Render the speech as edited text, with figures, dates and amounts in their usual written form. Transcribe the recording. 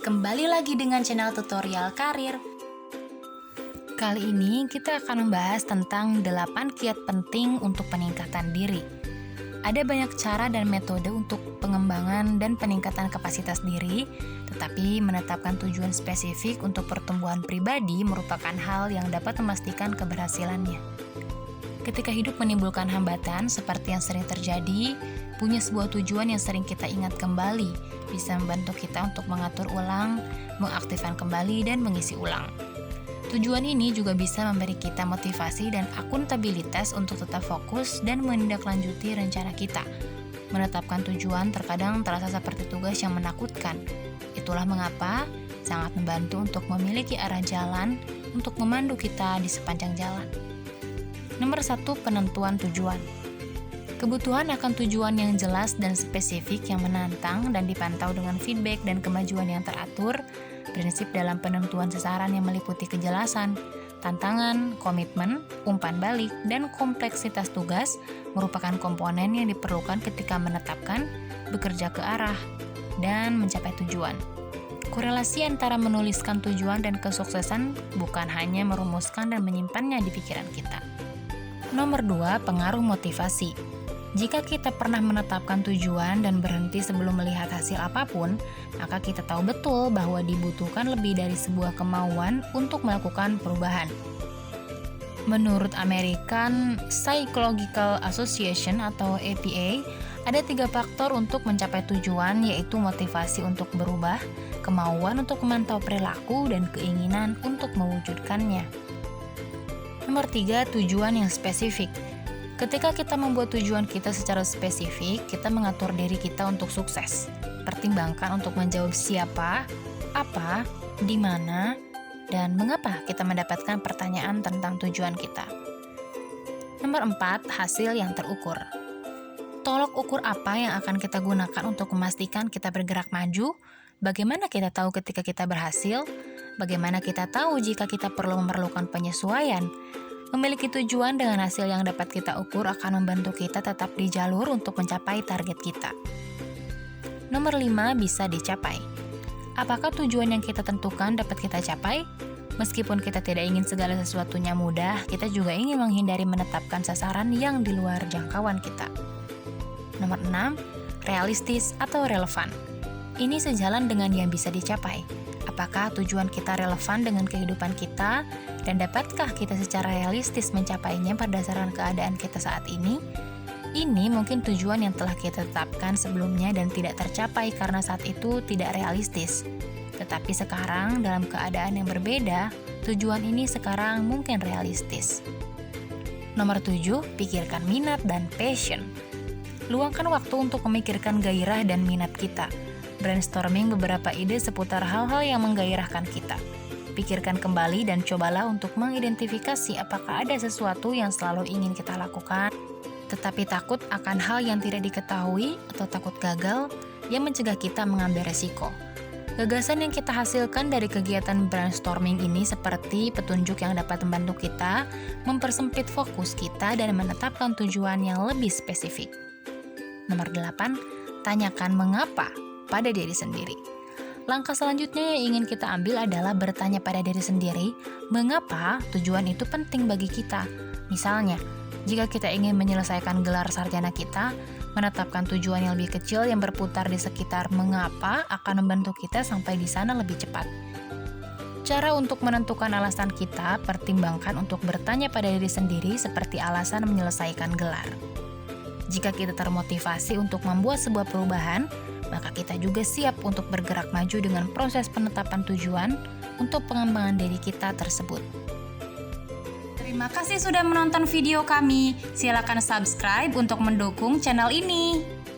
kembali lagi dengan channel tutorial karir. Kali ini kita akan membahas tentang 8 kiat penting untuk peningkatan diri. Ada banyak cara dan metode untuk pengembangan dan peningkatan kapasitas diri, tetapi menetapkan tujuan spesifik untuk pertumbuhan pribadi merupakan hal yang dapat memastikan keberhasilannya. Ketika hidup menimbulkan hambatan seperti yang sering terjadi, punya sebuah tujuan yang sering kita ingat kembali, bisa membantu kita untuk mengatur ulang, mengaktifkan kembali, dan mengisi ulang. Tujuan ini juga bisa memberi kita motivasi dan akuntabilitas untuk tetap fokus dan menindaklanjuti rencana kita. Menetapkan tujuan terkadang terasa seperti tugas yang menakutkan. Itulah mengapa sangat membantu untuk memiliki arah jalan untuk memandu kita di sepanjang jalan. Nomor 1, penentuan tujuan. Kebutuhan akan tujuan yang jelas dan spesifik yang menantang dan dipantau dengan feedback dan kemajuan yang teratur. Prinsip dalam penentuan sasaran yang meliputi kejelasan, tantangan, komitmen, umpan balik, dan kompleksitas tugas merupakan komponen yang diperlukan ketika menetapkan, bekerja ke arah, dan mencapai tujuan. Korelasi antara menuliskan tujuan dan kesuksesan bukan hanya merumuskan dan menyimpannya di pikiran kita. Nomor 2, pengaruh motivasi. Jika kita pernah menetapkan tujuan dan berhenti sebelum melihat hasil apapun, maka kita tahu betul bahwa dibutuhkan lebih dari sebuah kemauan untuk melakukan perubahan. Menurut American Psychological Association atau APA, ada 3 faktor untuk mencapai tujuan, yaitu motivasi untuk berubah, kemauan untuk memantau perilaku, dan keinginan untuk mewujudkannya. Nomor 3, tujuan yang spesifik. Ketika kita membuat tujuan kita secara spesifik, kita mengatur diri kita untuk sukses. Pertimbangkan untuk menjawab siapa, apa, di mana, dan mengapa kita mendapatkan pertanyaan tentang tujuan kita. Nomor 4, hasil yang terukur. Tolok ukur apa yang akan kita gunakan untuk memastikan kita bergerak maju? Bagaimana kita tahu ketika kita berhasil? Bagaimana kita tahu jika kita perlu memerlukan penyesuaian? Memiliki tujuan dengan hasil yang dapat kita ukur akan membantu kita tetap di jalur untuk mencapai target kita. Nomor 5, bisa dicapai. Apakah tujuan yang kita tentukan dapat kita capai? Meskipun kita tidak ingin segala sesuatunya mudah, kita juga ingin menghindari menetapkan sasaran yang di luar jangkauan kita. Nomor 6, realistis atau relevan. Ini sejalan dengan yang bisa dicapai. Apakah tujuan kita relevan dengan kehidupan kita, dan dapatkah kita secara realistis mencapainya berdasarkan keadaan kita saat ini? Ini mungkin tujuan yang telah kita tetapkan sebelumnya dan tidak tercapai karena saat itu tidak realistis. Tetapi sekarang dalam keadaan yang berbeda, tujuan ini sekarang mungkin realistis. Nomor 7, pikirkan minat dan passion. Luangkan waktu untuk memikirkan gairah dan minat kita. Brainstorming beberapa ide seputar hal-hal yang menggairahkan kita. Pikirkan kembali dan cobalah untuk mengidentifikasi apakah ada sesuatu yang selalu ingin kita lakukan, tetapi takut akan hal yang tidak diketahui atau takut gagal yang mencegah kita mengambil resiko. Gagasan yang kita hasilkan dari kegiatan brainstorming ini seperti petunjuk yang dapat membantu kita mempersempit fokus kita dan menetapkan tujuan yang lebih spesifik. Nomor 8, tanyakan mengapa pada diri sendiri. Langkah selanjutnya yang ingin kita ambil adalah bertanya pada diri sendiri, mengapa tujuan itu penting bagi kita. Misalnya, jika kita ingin menyelesaikan gelar sarjana kita, menetapkan tujuan yang lebih kecil yang berputar di sekitar mengapa akan membantu kita sampai di sana lebih cepat. Cara untuk menentukan alasan kita, pertimbangkan untuk bertanya pada diri sendiri seperti alasan menyelesaikan gelar. Jika kita termotivasi untuk membuat sebuah perubahan, maka kita juga siap untuk bergerak maju dengan proses penetapan tujuan untuk pengembangan diri kita tersebut. Terima kasih sudah menonton video kami. Silakan subscribe untuk mendukung channel ini.